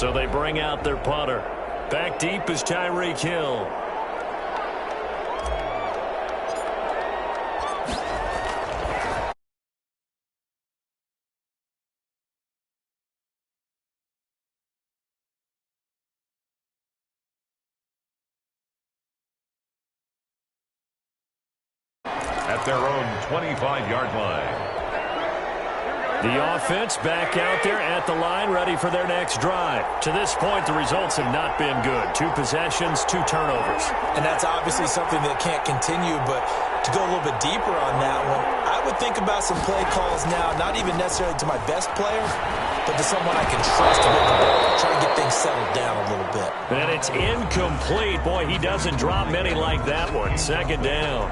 So they bring out their punter. Back deep is Tyreek Hill. At their own 25-yard line. The offense back out there at the line, ready for their next drive. To this point, the results have not been good. 2 possessions, 2 turnovers. And that's obviously something that can't continue, but to go a little bit deeper on that one, I would think about some play calls now, not even necessarily to my best player, but to someone I can trust with the ball. Try and get things settled down a little bit. And it's incomplete. Boy, he doesn't drop many like that one. Second down.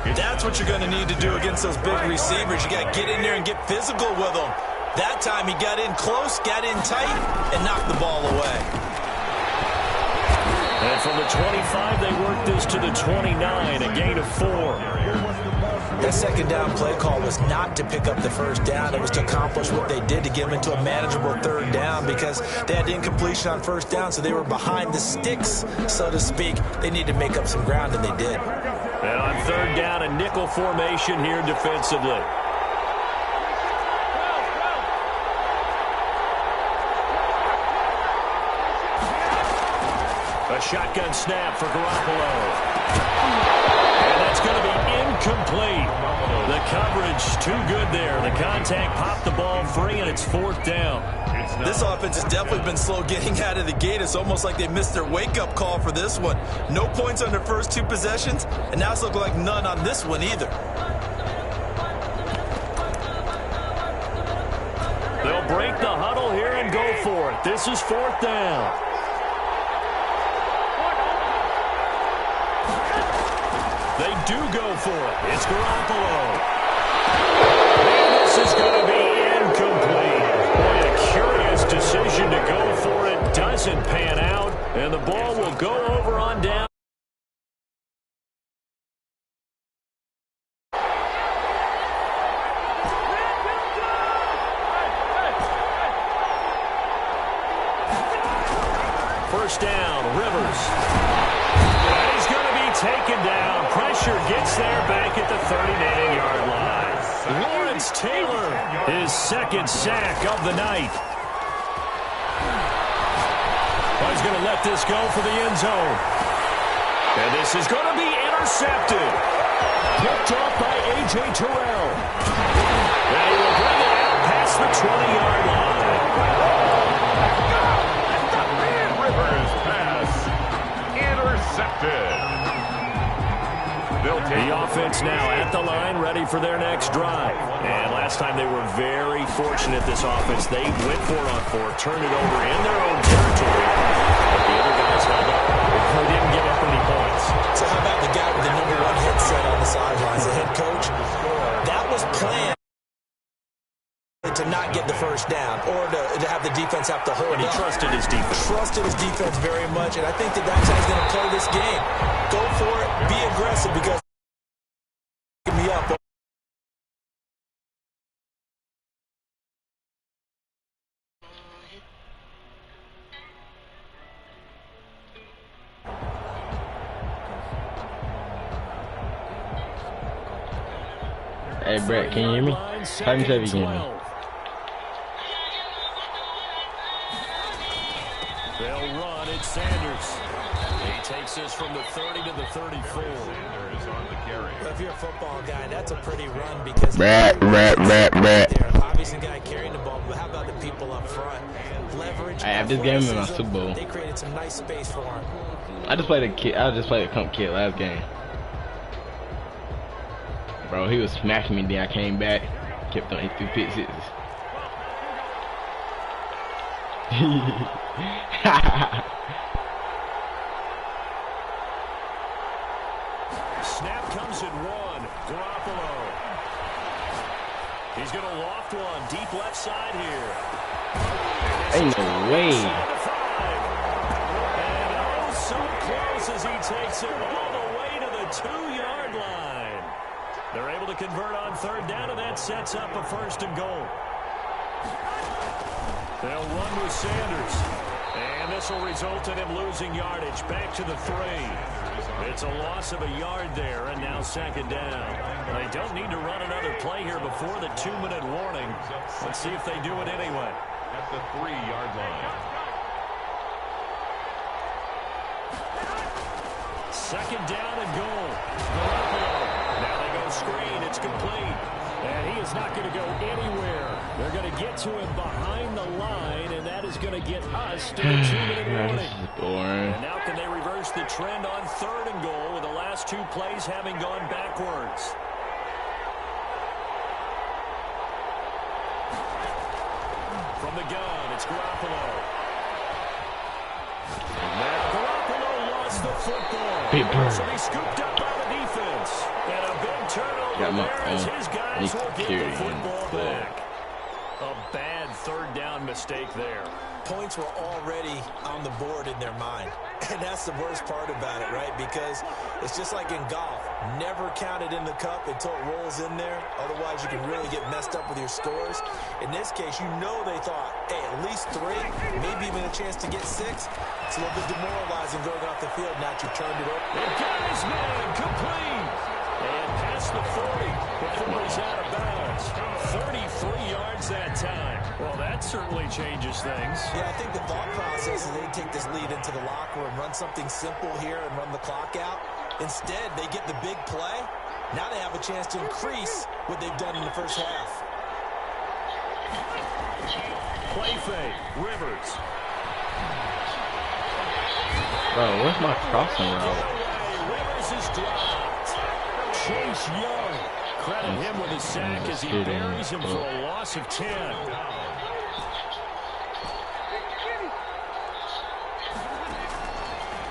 That's what you're going to need to do against those big receivers. You got to get in there and get physical with them. That time he got in close, got in tight, and knocked the ball away. And from the 25, they worked this to the 29, a gain of 4. That second down play call was not to pick up the first down. It was to accomplish what they did to get them into a manageable third down because they had incompletion on first down, so they were behind the sticks, so to speak. They needed to make up some ground, and they did. And on third down, a nickel formation here defensively. A shotgun snap for Garoppolo. And that's going to be incomplete. The coverage too good there. The contact popped the ball free, and it's 4th down. This offense has definitely been slow getting out of the gate. It's almost like they missed their wake-up call for this one. No points on their first 2 possessions, and now it's looking like none on this one either. They'll break the huddle here and go for it. This is 4th down. They do go for it. It's Garoppolo. And this is going to be incomplete. Boy, a curious decision to go for it. Doesn't pan out. And the ball will go over on down. First down, Rivers. And he's going to be taken down. Pressure gets there back at the 39-yard line. Lawrence Taylor, his 2nd sack of the night. Well, he's going to let this go for the end zone. And this is going to be intercepted. Picked off by A.J. Terrell. And he will bring it out past the 20-yard line. Rivers pass intercepted. The offense now at the line, ready for their next drive. And last time they were very fortunate, this offense. They went for it on 4, turned it over in their own territory. But the other guys held up. They didn't give up any points. So how about the guy with the #1 headset on the sidelines, the head coach? That was planned to not get the first down or to have the defense have to hold But he up. trusted his defense. Trusted his defense very much, and I think that's how he's going to play this game. Go for it, be aggressive, because me up. Hey, Brett, can you hear me? Type me if you can hear me. They'll run. It's Sanders. He takes this from the 30 to the 34. If you're a football guy, that's a pretty run because Brett. obviously the guy carrying the ball, but how about the people up front? Leverage. I have this game in my Super Bowl. They created some nice space for him. I just played a comp kid last game. Bro, he was smacking me, then I came back, kept on 82 pick sixes. Snap comes in 1. Garoppolo. He's going to loft one deep left side here. Ain't no way. And oh, so close as he takes it all the way to the 2-yard line. They're able to convert on third down, and that sets up a 1st and goal. They'll run with Sanders. And this will result in him losing yardage. Back to the 3. It's a loss of a yard there, and now second down. They don't need to run another play here before the 2-minute warning. Let's see if they do it anyway. At the 3-yard line. Second down and goal. Garoppolo. Now they go screen. It's complete. And he is not going to go anywhere. They're going to get to him behind the line, and that is going to get us to the 2-minute warning. And now can they reverse the trend on 3rd and goal with the last 2 plays having gone backwards? From the gun, it's Garoppolo. Now Garoppolo lost the football. So he scooped up by the defense. And a big turnover there as his guys will get the football back. A bad 3rd down mistake there. Points were already on the board in their mind. And that's the worst part about it, right? Because it's just like in golf. Never count it in the cup until it rolls in there. Otherwise, you can really get messed up with your scores. In this case, you know they thought, hey, at least 3, maybe even a chance to get 6. It's a little bit demoralizing going off the field now that you turned it over. And guys, man, complete. And past the 40 before he's out of bounds. 33 yards that time. Well, that certainly changes things. Yeah, I think the thought process is they take this lead into the locker room, run something simple here and run the clock out. Instead, they get the big play. Now they have a chance to increase what they've done in the first half. Play fake, Rivers. Bro, where's my crossing route? Rivers is dropped. Chase Young. Credit him with his sack as he buries him for a loss of 10.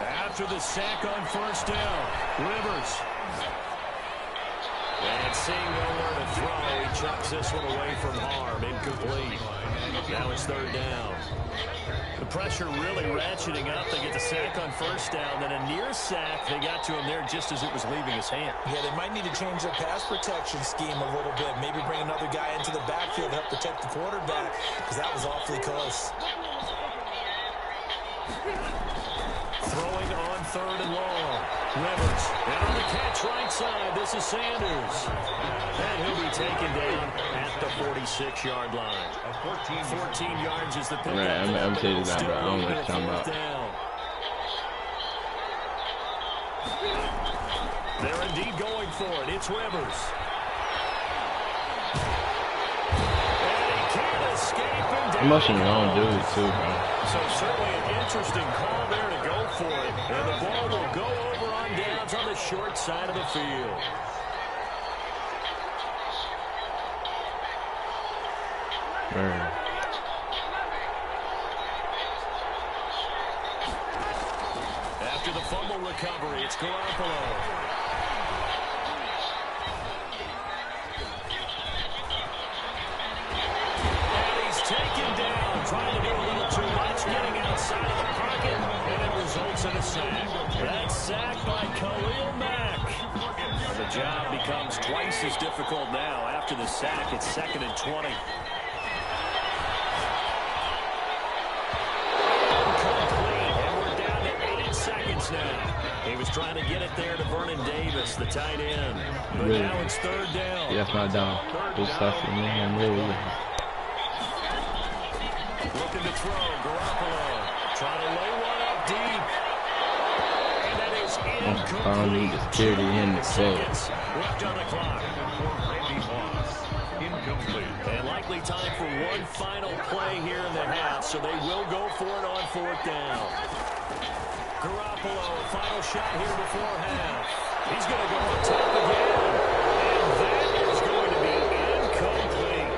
After the sack on 1st down, Rivers. And seeing nowhere to throw, he chucks this one away from harm. Incomplete. Now it's 3rd down. The pressure really ratcheting up. They get the sack on 1st down. Then a near sack. They got to him there just as it was leaving his hand. Yeah, they might need to change their pass protection scheme a little bit. Maybe bring another guy into the backfield to help protect the quarterback, because that was awfully close. Throwing on 3rd and long. Rivers. And on the catch right side, this is Sanders. And he'll be taken down at the 46-yard line. 14 yards is the pickup. Right, I'm telling you that, bro. I don't know what you're talking about. They're indeed going for it. It's Rivers. And he can't escape him down. I'm watching your own dude, too, bro. So certainly an interesting call there to go for it. And the ball will go over on downs on the short side of the field. Word. After the fumble recovery, it's Garoppolo. Taken down, trying to do a little too much, getting outside of the pocket, and it results in a sack. That sack by Khalil Mack. The job becomes twice as difficult now. After the sack, it's 2nd and 20. Incomplete, and we're down to 8 seconds now. He was trying to get it there to Vernon Davis, the tight end. But really? Now it's 3rd down. Yeah, that's not down. Really. Looking to throw, Garoppolo trying to lay one up deep. And that is incomplete. I don't need the security in the seconds left on the clock. Incomplete. And likely time for one final play here in the half, so they will go for it on 4th down. Garoppolo, final shot here before half. He's going to go on top again. And that is going to be incomplete.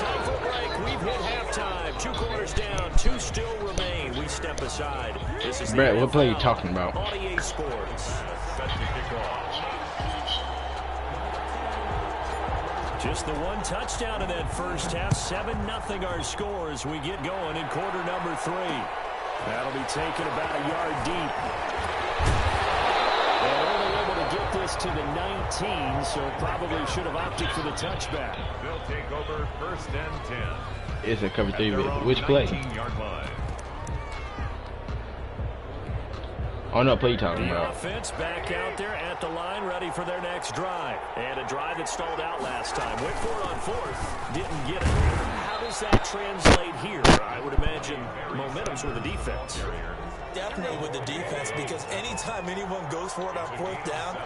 Time for a break. We've hit halftime. 2 quarters down. 2 still remain. We step aside. This is Brett, what play are you talking about? On EA Sports. Set to kick off. Just the one touchdown in that first half. 7-0 our score as we get going in quarter number 3. That'll be taken about a yard deep. And only able to get this to the 19, so probably should have opted for the touchback. They'll take over 1st and 10. It's a cover 3, but which play? 19-yard line. Oh no, play you talking The about. offense back out there at the line, ready for their next drive. And a drive that stalled out last time. Went for it on fourth, didn't get it. How does that translate here? I would imagine momentum's with the defense. Definitely with the defense, because anytime anyone goes for it on fourth down,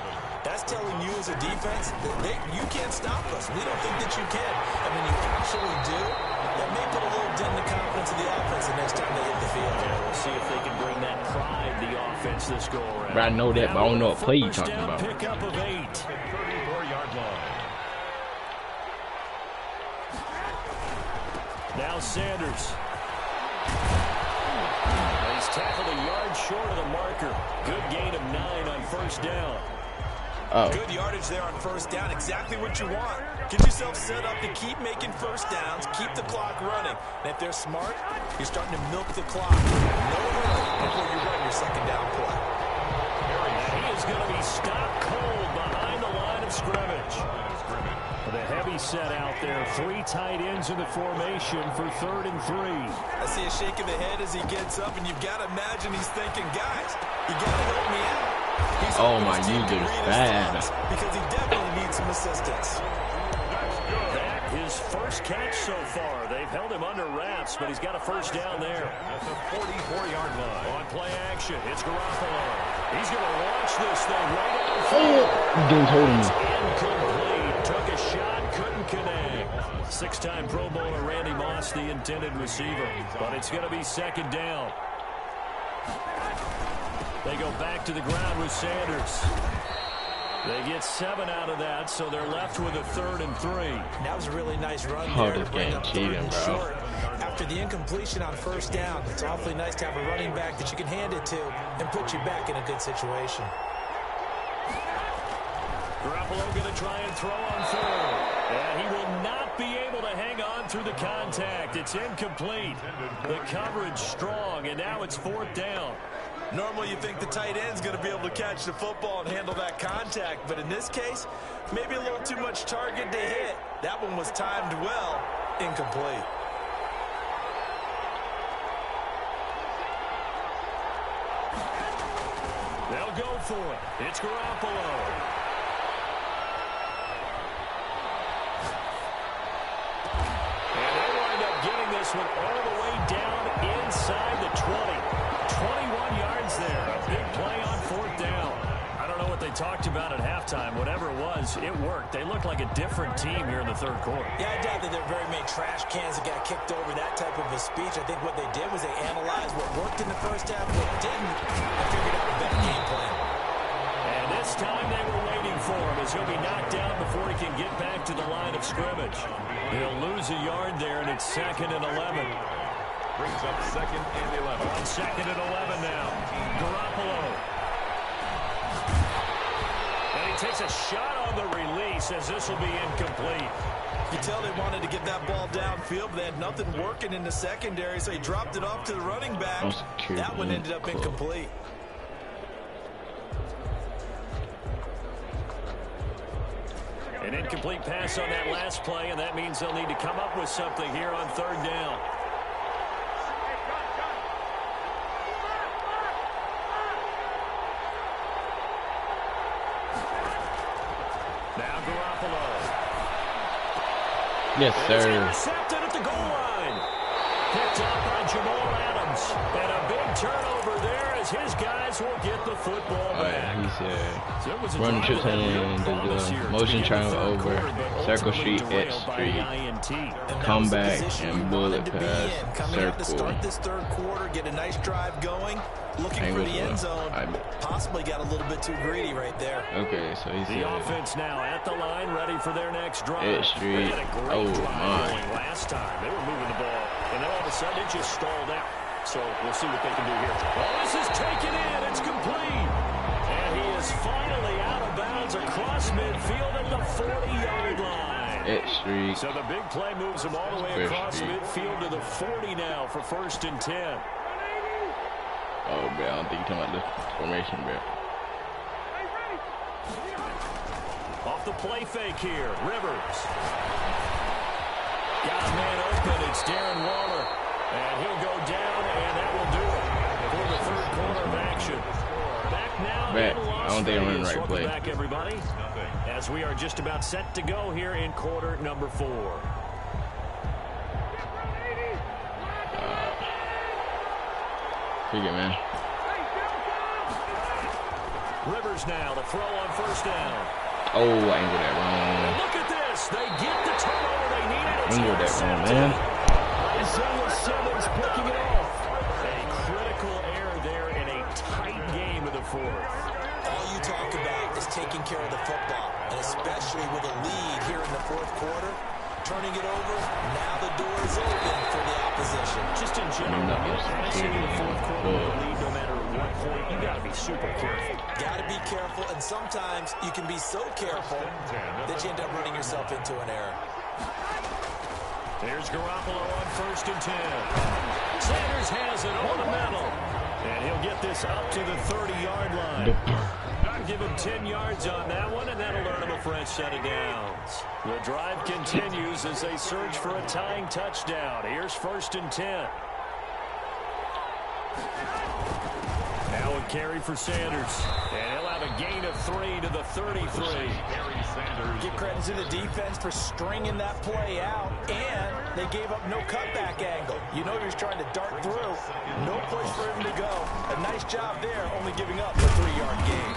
that's telling you as a defense that you can't stop us. We don't think that you can. And when you actually do, that may put a little dent in the confidence of the offense the next time they hit the field. Yeah, we'll see if they can bring that pride to the offense this go around. Bro, I know that, but I don't know what play you First talking down about. Pickup of 8. 34-yard line. Now Sanders. He's tackled a yard short of the marker. Good gain of 9 on first down. Oh, Good yardage there on first down. Exactly what you want. Get yourself set up to keep making first downs, keep the clock running. And if they're smart, you're starting to milk the clock. No hurry before you run your second down play. He is going to be stopped cold behind the line of scrimmage. The heavy set out there. 3 tight ends in the formation for 3rd and 3. I see a shake of the head as he gets up, and you've got to imagine he's thinking, guys, you got to help me out. He's oh hoping my his team can user's read his bad. thoughts, because he definitely needs some assistance. That his first catch so far. They've held him under wraps, but he's got a first down there. At the 44-yard line. On play action, it's Garoppolo. He's going to launch this thing right out. you didn't hold me. Incomplete. Took a shot, couldn't connect. 6-time Pro Bowler Randy Moss, the intended receiver. But it's going to be second down. They go back to the ground with Sanders. They get 7 out of that, so they're left with a 3rd and 3. That was a really nice run Oh, there. this to bring game up cheating, 3rd and bro. short. After the incompletion on first down, it's awfully nice to have a running back that you can hand it to and put you back in a good situation. Garoppolo going to try and throw on 3rd. And he will not be able to hang on through the contact. It's incomplete. The coverage strong, and now it's 4th down. Normally you think the tight end's going to be able to catch the football and handle that contact, but in this case, maybe a little too much target to hit. That one was timed well, incomplete. They'll go for it. It's Garoppolo. And they wind up getting this one all the way down inside the 20. 21 yards there. A big play on 4th down. I don't know what they talked about at halftime. Whatever it was, it worked. They looked like a different team here in the 3rd quarter. Yeah, I doubt that there are very many trash cans that got kicked over that type of a speech. I think what they did was they analyzed what worked in the first half, what didn't, and figured out a better game plan. And this time they were waiting for him as he'll be knocked down before he can get back to the line of scrimmage. He'll lose a yard there, and it's 2nd and 11. Brings up 2nd and 11. On 2nd and 11 now. Garoppolo. And he takes a shot on the release as this will be incomplete. You tell they wanted to get that ball downfield, but they had nothing working in the secondary, so he dropped it off to the running back. That one ended up incomplete. An incomplete pass on that last play, and that means they'll need to come up with something here on 3rd down. Now Garoppolo. Yes, It's sir. intercepted at the goal line. Picked up by Jamal Adams. And a big turnover there as his guys will get the football back. He So it was said, a run drive trips that had real and promise here the to motion begin the triangle 3rd over quarter, but Circle ultimately Street, X derailed by Street, an INT. And that come was the back position and you bullet wanted to be pass, in. Coming out to circle. start this 3rd quarter, get a nice drive going, looking Ain't for with the end one. zone. Possibly got a little bit too greedy right there. Okay, so he The said, offense now at the line, ready for their next drive. X Street. They had a great Oh, drive my. going last time. They were moving the ball, and then all of a sudden it just stalled out. So we'll see what they can do here. Oh, this is taken in. It's complete. And he is finally out of bounds across midfield at the 40-yard line. X Street. So the big play moves him all the way First across Street. midfield to the 40 now for 1st and 10. Oh, bro, I don't think you're talking about the formation, bro. Off the play fake here, Rivers. Got a man open. It's Darren Waller. And he'll go down, and that will do it for the third quarter of action. Back now in Las I don't think I'm in the right Vegas. play. Welcome back, everybody, as we are just about set to go here in quarter number 4. Take it, man. Rivers now to throw on first down. Oh, I angled that wrong. Look at this. They get the turnover they needed. It's Angled that wrong, man. Isaiah Simmons picking it off. A critical error there in a tight game of the fourth. All you talk about is taking care of the football, and especially with a lead here in the fourth quarter. Turning it over, now the door is open for the opposition. Just in general, when you're passing in the fourth quarter with a lead, no matter what point, you got to be super careful. Got to be careful, and sometimes you can be so careful that you end up running yourself into an error. There's Garoppolo on first and 10. Sanders has it over the middle, and he'll get this up to the 30-yard line. Give him 10 yards on that one, and that'll earn him a fresh set of downs. The drive continues as they search for a tying touchdown. Here's first and 10. Now a carry for Sanders, and he'll have a gain of 3 to the 33. Give credit to the defense for stringing that play out, and they gave up no cutback angle. You know he's trying to dart through. No place for him to go. A nice job there, only giving up a 3-yard gain.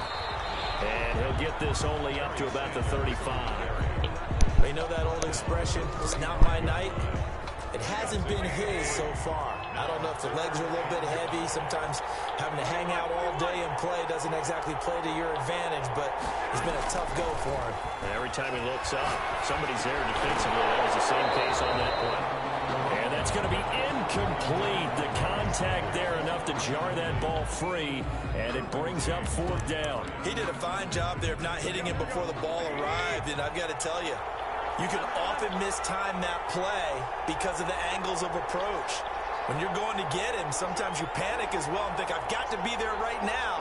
And he'll get this only up to about the 35. You know that old expression, it's not my night? It hasn't been his so far. I don't know if the legs are a little bit heavy. Sometimes having to hang out all day and play doesn't exactly play to your advantage, but it's been a tough go for him. And every time he looks up, somebody's there defensively. That was the same case on that play. And that's going to be incomplete. The contact there enough to jar that ball free, and it brings up fourth down. He did a fine job there of not hitting him before the ball arrived, and I've got to tell you, you can often mistime that play because of the angles of approach. When you're going to get him, sometimes you panic as well and think, I've got to be there right now.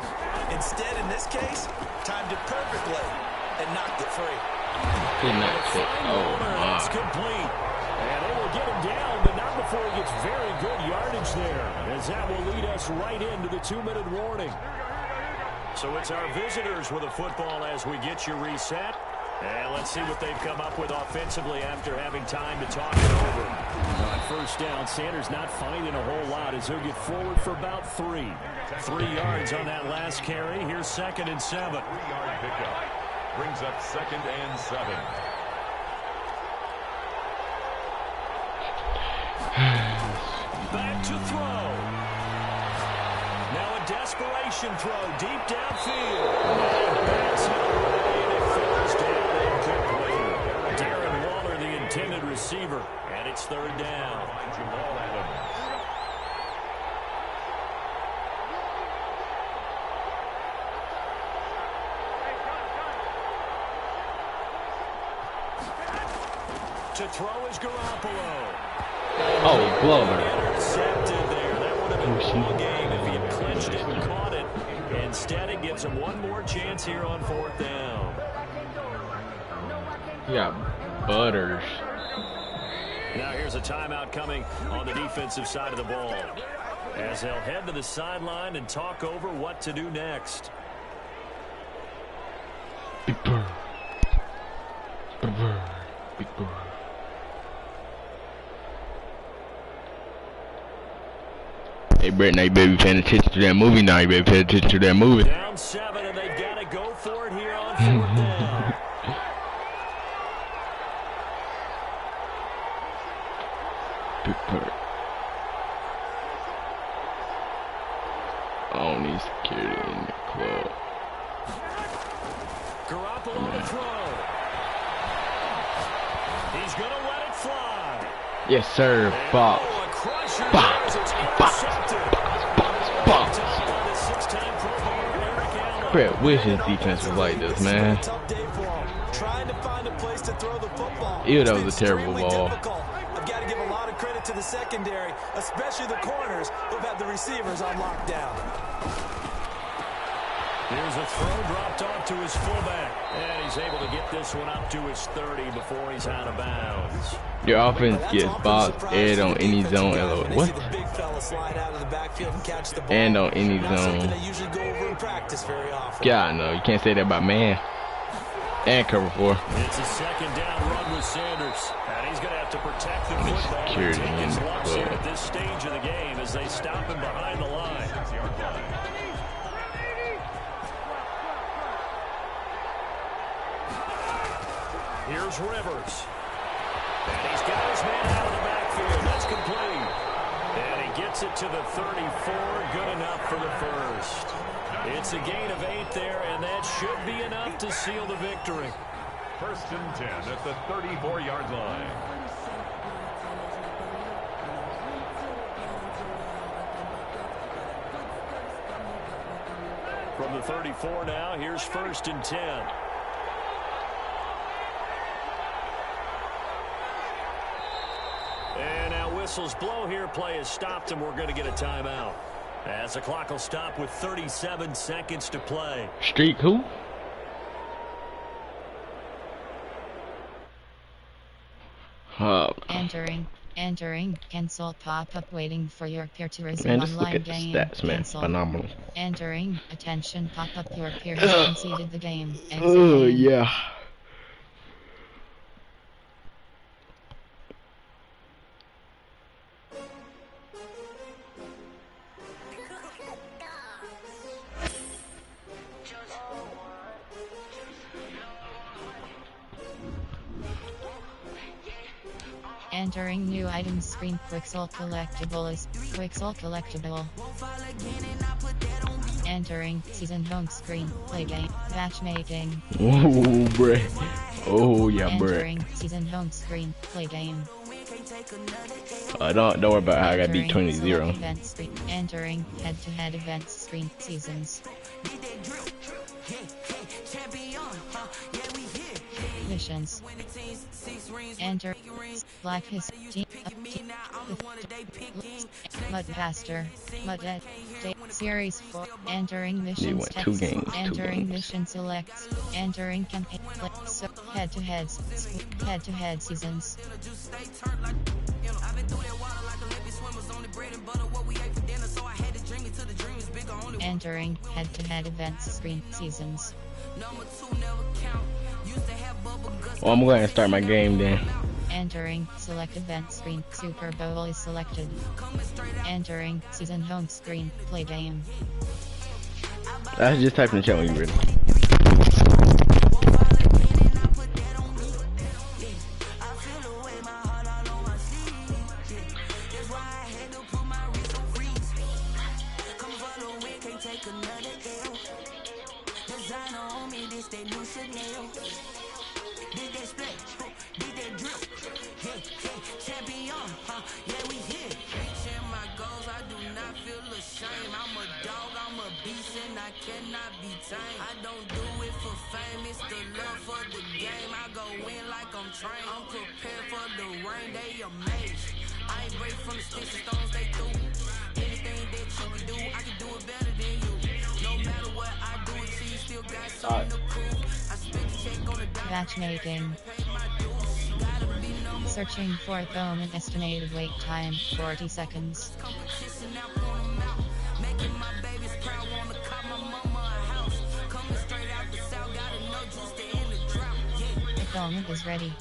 Instead, in this case, timed it perfectly and knocked it free. He knocked it. Oh, That's my. complete. And they will get him down, but not before he gets very good yardage there, as that will lead us right into the 2-minute warning. So it's our visitors with a football as we get you reset. And let's see what they've come up with offensively after having time to talk it over. On first down, Sanders not finding a whole lot as he'll get forward for about 3. 3 yards on that last carry. Here's 2nd and 7. 3-yard pickup. Brings up 2nd and 7. Back to throw. Now a desperation throw deep downfield. Bats it away, and it falls down incomplete. Darren Waller, the intended receiver, and it's 3rd down. Jamal Adams. To throw is Garoppolo. Oh, Glover. Intercepted there. That would have been a ball game if he had clinched it and caught it. Instead, it gives him one more chance here on 4th down. You got Butters. Now here's a timeout coming on the defensive side of the ball, as they'll head to the sideline and talk over what to do next. Big Bird. Big Bird. Big Bird. Hey, Brett, now you better be paying attention to that movie. Now you better pay attention to that movie. Down 7, and they've got to go for it here on 4th down. Big Bird. I don't need security in the club. Garoppolo to throw. He's going to let it fly. Yes, sir. Box. Oh, a crusher. Box. It's Box. intercepted. Box. By the 6-time Pro Bowler Eric Allen. Brett wish his defense was like this, man. Tough day for him. Trying to find a place to throw the football. Ew, that It's was a been terrible extremely ball. difficult. I've got to give a lot of credit to the secondary, especially the corners who've had the receivers on lockdown. Here's a throw dropped off to his fullback. And he's able to get this one up to his 30 before he's out of bounds. Your offense gets boxed and on any zone. What? And on any zone. God, no, you can't say that about man. And cover 4. It's a second down run with Sanders. And he's going to have to protect the football and take his lumps here at this stage of the game as they stop him behind the line. Here's Rivers. And he's got his man out of the backfield. That's complete. And he gets it to the 34. Good enough for the first. It's a gain of 8 there, and that should be enough to seal the victory. 1st and 10 at the 34-yard line. From the 34 now, here's 1st and 10. And now whistles blow here. Play has stopped, and we're going to get a timeout. As the clock will stop with 37 seconds to play. Streak who? Entering, cancel pop-up waiting for your peer to resume Man, just look online at the game. stats, man. Cancel. Phenomenal. Entering, attention, pop-up your peer has conceded the game. Oh, yeah. Entering new items screen. Quixel collectible is Quixel collectible. Entering season home screen. Play game. Matchmaking. Oh, bruh. Oh, yeah, bruh. Entering season home screen. Play game. Don't worry about how I gotta beat 20-0. Event screen. Entering head-to-head events screen. Seasons. Missions. Enter Black History Mudcaster Mudhead Series 4 Entering missions went 2 games, Entering mission selects Entering campaign head-to-head seasons. Entering head-to-head events screen seasons. Well, I'm going to start my game then. Entering select event screen. Super Bowl is selected. Entering season home screen. Play game. I just type in the chat when you're ready. Matchmaking. Searching for opponent. Estimated wait time 40 seconds. Opponent is ready.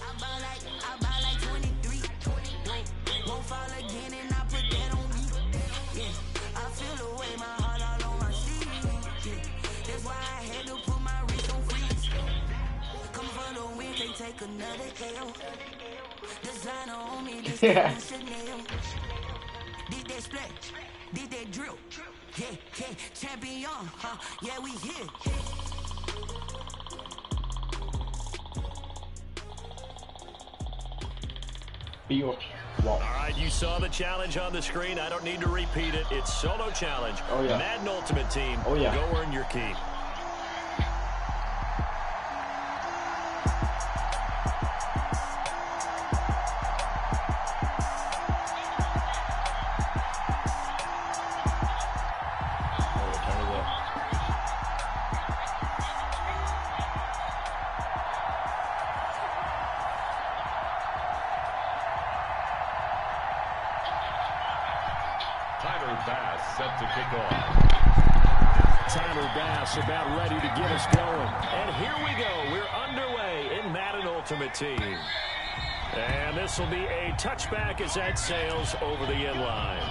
Yeah. Did that drill? Yeah, champion, yeah, we here. All right, you saw the challenge on the screen. I don't need to repeat it. It's solo challenge. Oh, yeah. Madden Ultimate Team. Oh, yeah. Go earn your keep. Tyler Bass set to kick off. Tyler Bass about ready to get us going. And here we go. We're underway in Madden Ultimate Team. And this will be a touchback as that sails over the end line.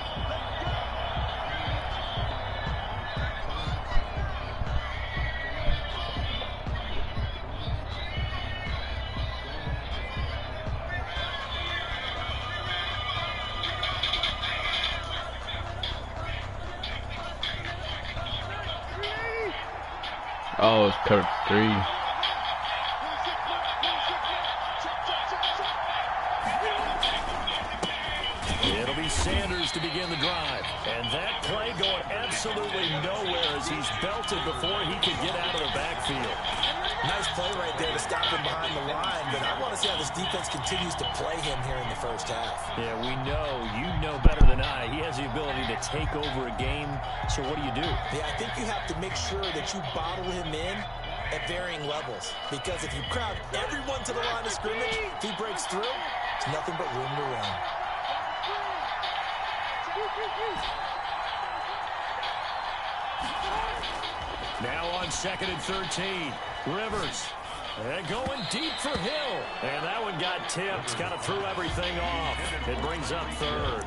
Oh, it's cover 3. It'll be Sanders to begin the drive. And that play going absolutely nowhere as he's belted before he could get out of the backfield. Nice play right there to stop him behind the line, but I want to see how this defense continues to play him here in the first half. Yeah, we know. You know better than I. He has the ability to take over a game. So what do you do? Yeah, I think you have to make sure that you bottle him in at varying levels. Because if you crowd everyone to the line of scrimmage, if he breaks through, it's nothing but room to run. Now on 2nd and 13. Rivers. And going deep for Hill. And that one got tipped. Kind of threw everything off. It brings up 3rd.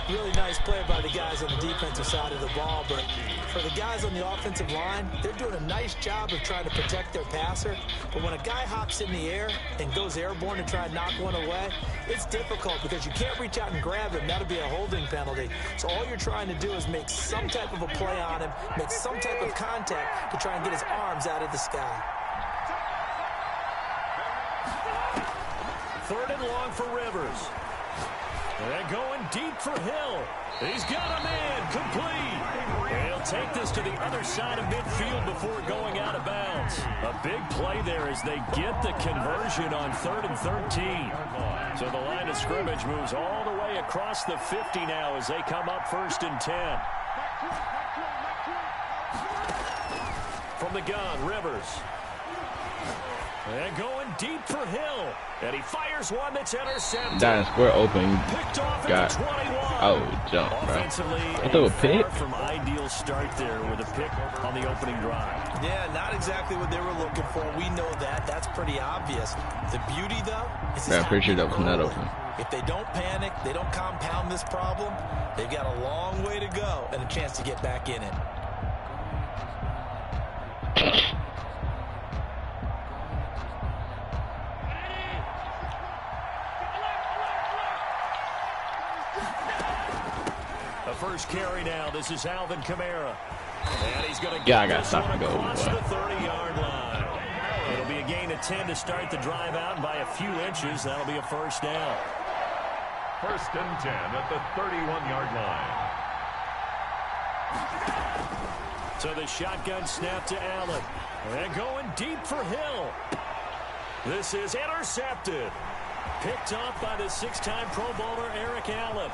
Really nice play by the guys on the defensive side of the ball, but for the guys on the offensive line, they're doing a nice job of trying to protect their passer. But when a guy hops in the air and goes airborne to try and knock one away, it's difficult because you can't reach out and grab him. That'll be a holding penalty. So all you're trying to do is make some type of a play on him, make some type of contact to try and get his arms out of the sky. 3rd and long for Rivers. And going deep for Hill. He's got a man complete. And he'll take this to the other side of midfield before going out of bounds. A big play there as they get the conversion on 3rd and 13. So the line of scrimmage moves all the way across the 50 now as they come up 1st and 10. From the gun, Rivers. And going deep for Hill. And he fires one that's intercepted. Down square open. Picked off Got at the 21. oh, jump, bro. Offensively, I threw a pick. far from ideal start there with a pick on the opening drive. Yeah, not exactly what they were looking for. We know that. That's pretty obvious. The beauty, though, is Yeah, I'm pretty sure that was not open. If they don't panic, they don't compound this problem, they've got a long way to go and a chance to get back in it. First carry now. This is Alvin Kamara. And he's going to Yeah, I get got this stop one and go, across boy. the 30-yard line. It'll be a gain of 10 to start the drive out by a few inches. That'll be a first down. 1st and 10 at the 31-yard line. So the shotgun snap to Allen. And going deep for Hill. This is intercepted. Picked off by the 6-time Pro Bowler Eric Allen.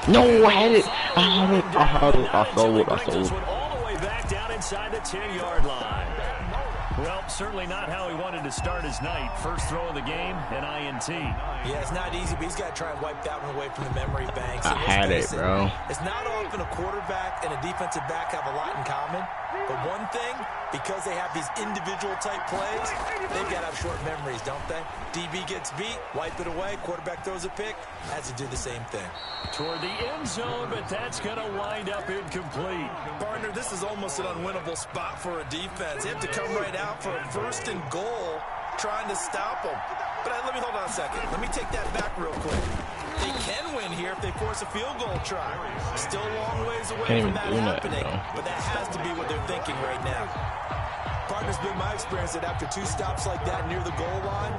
No, I had it. I sold. All the way back down inside the 10-yard line. Well, certainly not how he wanted to start his night. First throw of the game, an INT. Yeah, it's not easy, but he's got to try and wipe that one away from the memory banks. I had it, bro. It's not often a quarterback and a defensive back have a lot in common. But one thing, because they have these individual type plays, they've got to have short memories, don't they? DB gets beat, wipe it away, quarterback throws a pick, has to do the same thing. Toward the end zone, but that's going to wind up incomplete. Partner, this is almost an unwinnable spot for a defense. They have to come right out for a 1st and goal, trying to stop them. But let me hold on a second. Let me take that back real quick. They can win here if they force a field goal try. Still a long ways away from that happening, but that has to be what they're thinking right now. Partner's been my experience that after 2 stops like that near the goal line,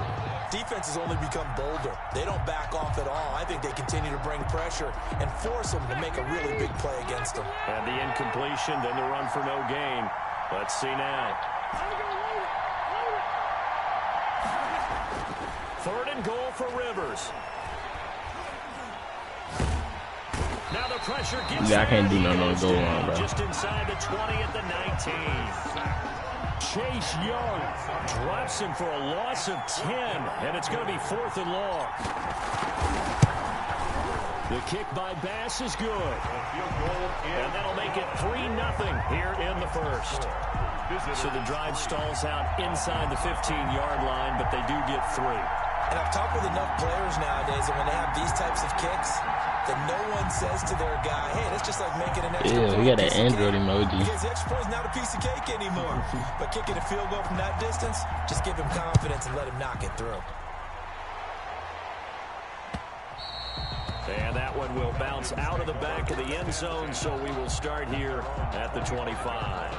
defenses only become bolder. They don't back off at all. I think they continue to bring pressure and force them to make a really big play against them. And the incompletion, then the run for no gain. Let's see now. 3rd and goal for Rivers. Now the pressure gets Yeah, I can't do no goal line, bro. Just inside the 20 at the 19. Chase Young drops him for a loss of 10, and it's going to be 4th and long. The kick by Bass is good. And that'll make it 3-0 here in the first. So the drive stalls out inside the 15-yard line, but they do get 3. And I've talked with enough players nowadays that when they have these types of kicks, that no one says to their guy, hey, that's just like making an extra point. Yeah, we got an Android emoji. Because the extra point is not a piece of cake anymore. But kicking a field goal from that distance, just give him confidence and let him knock it through. And that one will bounce out of the back of the end zone, so we will start here at the 25.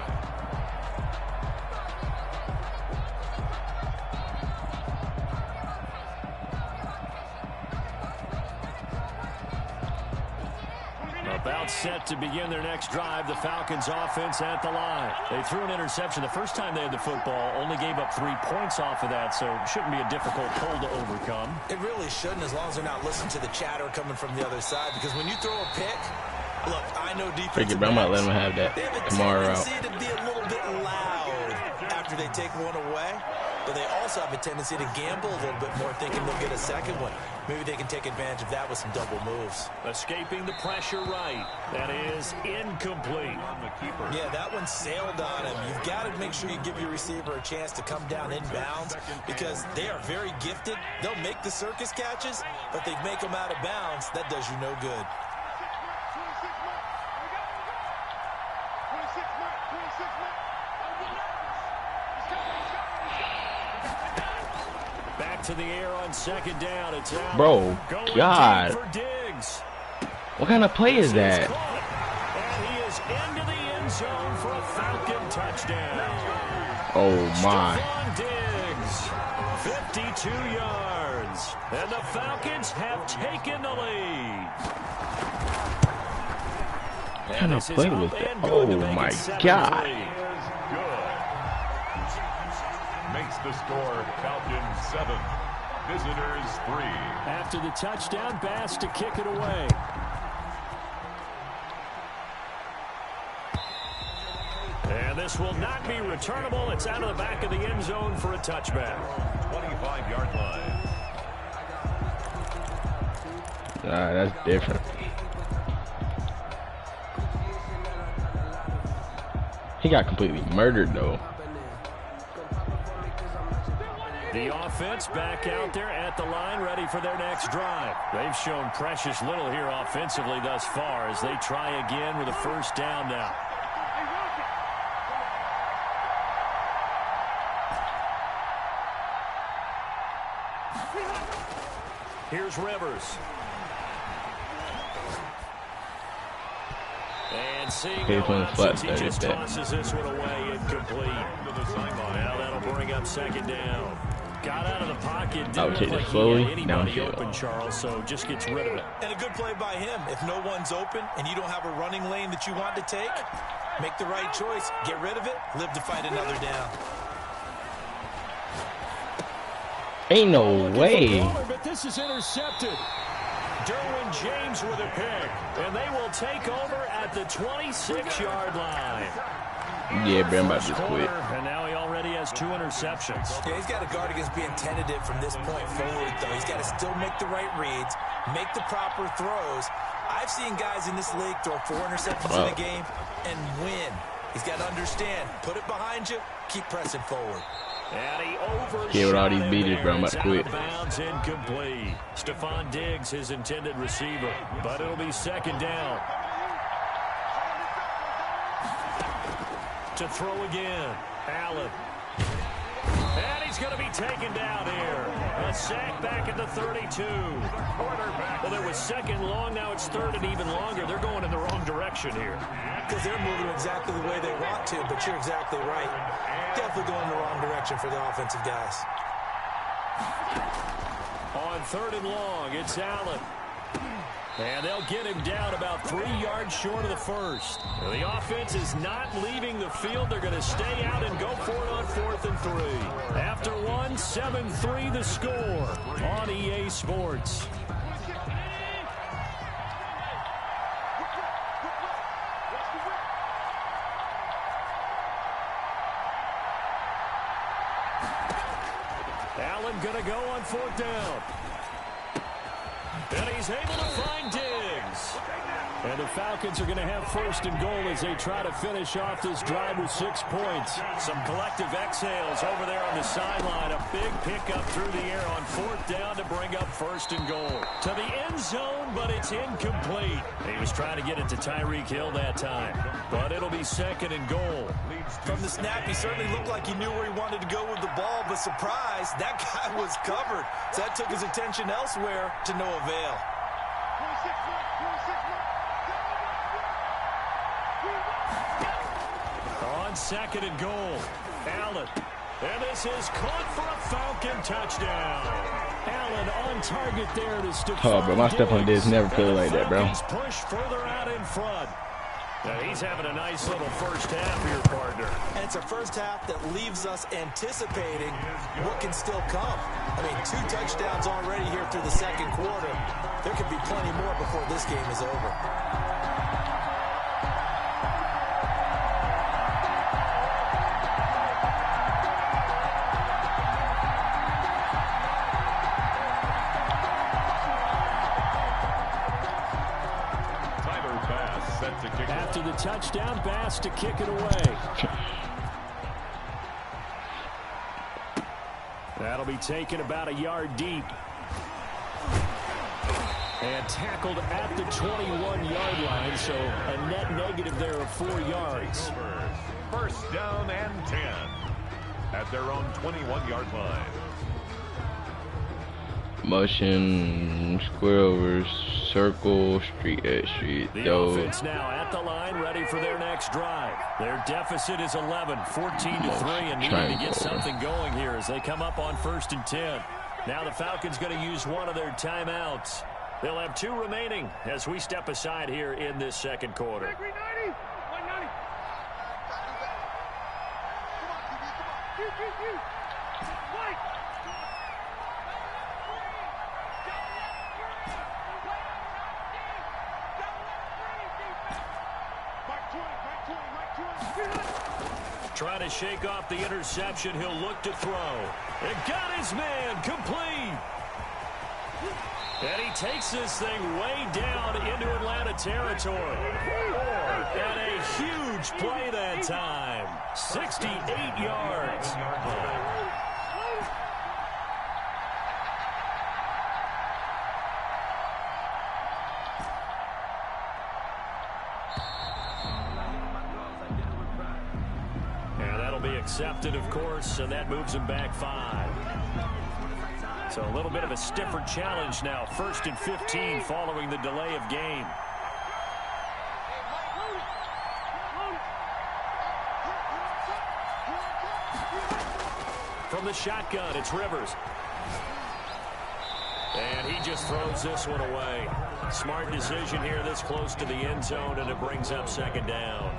About set to begin their next drive. The Falcons offense at the line. They threw an interception the first time they had the football, only gave up 3 points off of that, so it shouldn't be a difficult hole to overcome. It really shouldn't, as long as they're not listening to the chatter coming from the other side, because when you throw a pick, look, I know defense. I'm not letting them have that tomorrow. They have a tendency to be a little bit loud after they take one away, but they also have a tendency to gamble a little bit more, thinking they'll get a second one. Maybe they can take advantage of that with some double moves. Escaping the pressure right. That is incomplete. Yeah, that one sailed on him. You've got to make sure you give your receiver a chance to come down inbounds because they are very gifted. They'll make the circus catches, but they make them out of bounds. That does you no good. Back to the air on second down. It's out. Bro, God. For Diggs. What kind of play is that? And he is into the end zone for a Falcon touchdown. Oh, my. Diggs, 52 yards. And the Falcons have taken the lead. What kind of play was that? Oh, my God. Makes the score Falcons 7, visitors 3. After the touchdown, Bass to kick it away. And this will not be returnable. It's out of the back of the end zone for a touchback. 25-yard line. That's different. He got completely murdered, though. The offense back out there at the line, ready for their next drive. They've shown precious little here offensively thus far as they try again with a first down now. Here's Rivers. And seeing no options, he just tosses this one away incomplete. Now that'll bring up second down. Got out of the pocket. Didn't look like he had anybody open, Charles, so just gets rid of it. And a good play by him. If no one's open and you don't have a running lane that you want to take, make the right choice. Get rid of it. Live to fight another down. Ain't no way. But this is intercepted. Derwin James with a pick. And they will take over at the 26-yard line. Yeah, bro, I'm about to quit. And now he already has 2 interceptions. Yeah, he's got to guard against being tentative from this point forward, though. He's got to still make the right reads, make the proper throws. I've seen guys in this league throw 4 interceptions in a game and win. He's got to understand, put it behind you, keep pressing forward. And he overshot with all these beaters, bro, I'm about to quit. Bounds incomplete. Stephon Diggs, his intended receiver, but it'll be second down. To throw again, Allen. And he's going to be taken down here. A sack back at the 32. Well, there was second long, now it's third and even longer. They're going in the wrong direction here. Because they're moving exactly the way they want to, but you're exactly right. Definitely going in the wrong direction for the offensive guys. On third and long, it's Allen. And they'll get him down about 3 yards short of the first. The offense is not leaving the field. They're going to stay out and go for it on 4th and 3. After one, 7-3 the score on EA Sports. Allen going to go on 4th down. And he's able to find Diggs. yards. And the Falcons are going to have first and goal as they try to finish off this drive with 6 points. Some collective exhales over there on the sideline. A big pickup through the air on 4th down to bring up first and goal. To the end zone, but it's incomplete. He was trying to get it to Tyreek Hill that time. But it'll be 2nd and goal. From the snap, he certainly looked like he knew where he wanted to go with the ball, but surprise, that guy was covered. So that took his attention elsewhere to no avail. On 2nd and goal, Allen. And this is caught for a Falcon touchdown. Allen on target there to Stephon Oh, bro, my Stephon Diggs never played like that, bro. Push further out in front. Now he's having a nice little first half here, partner. And it's a first half that leaves us anticipating what can still come. I mean, 2 touchdowns already here through the 2nd quarter. There could be plenty more before this game is over. After the touchdown, Bass to kick it away. That'll be taken about a yard deep. And tackled at the 21-yard line, so a net negative there of 4 yards. First down and 10 at their own 21-yard line. Motion, square over, circle, street at street. The offense now at the line, ready for their next drive. Their deficit is 11, 14-3, and needing to get something going here as they come up on 1st and 10. Now the Falcons going to use one of their timeouts. They'll have 2 remaining as we step aside here in this 2nd quarter. Trying to shake off the interception. He'll look to throw. And got his man complete. And he takes this thing way down into Atlanta territory. And a huge play that time. 68 yards. Accepted, of course, and that moves him back 5. So a little bit of a stiffer challenge now. 1st and 15 following the delay of game. From the shotgun, it's Rivers. And he just throws this one away. Smart decision here this close to the end zone, and it brings up 2nd down.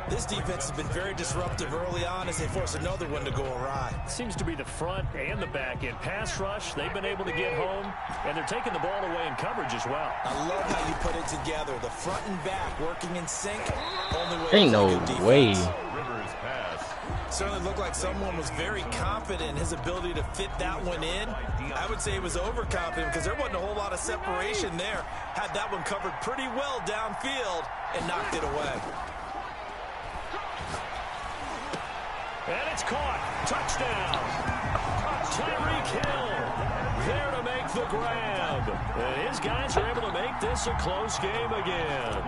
This defense has been very disruptive early on as they force another one to go awry. Seems to be the front and the back end. Pass rush, they've been able to get home, and they're taking the ball away in coverage as well. I love how you put it together. The front and back working in sync. Only way Ain't no way. Rivers pass. Certainly looked like someone was very confident in his ability to fit that one in. I would say he was overconfident because there wasn't a whole lot of separation there. Had that one covered pretty well downfield and knocked it away. And it's caught. Touchdown. Tyreek Hill there to make the grab. And his guys are able to make this a close game again.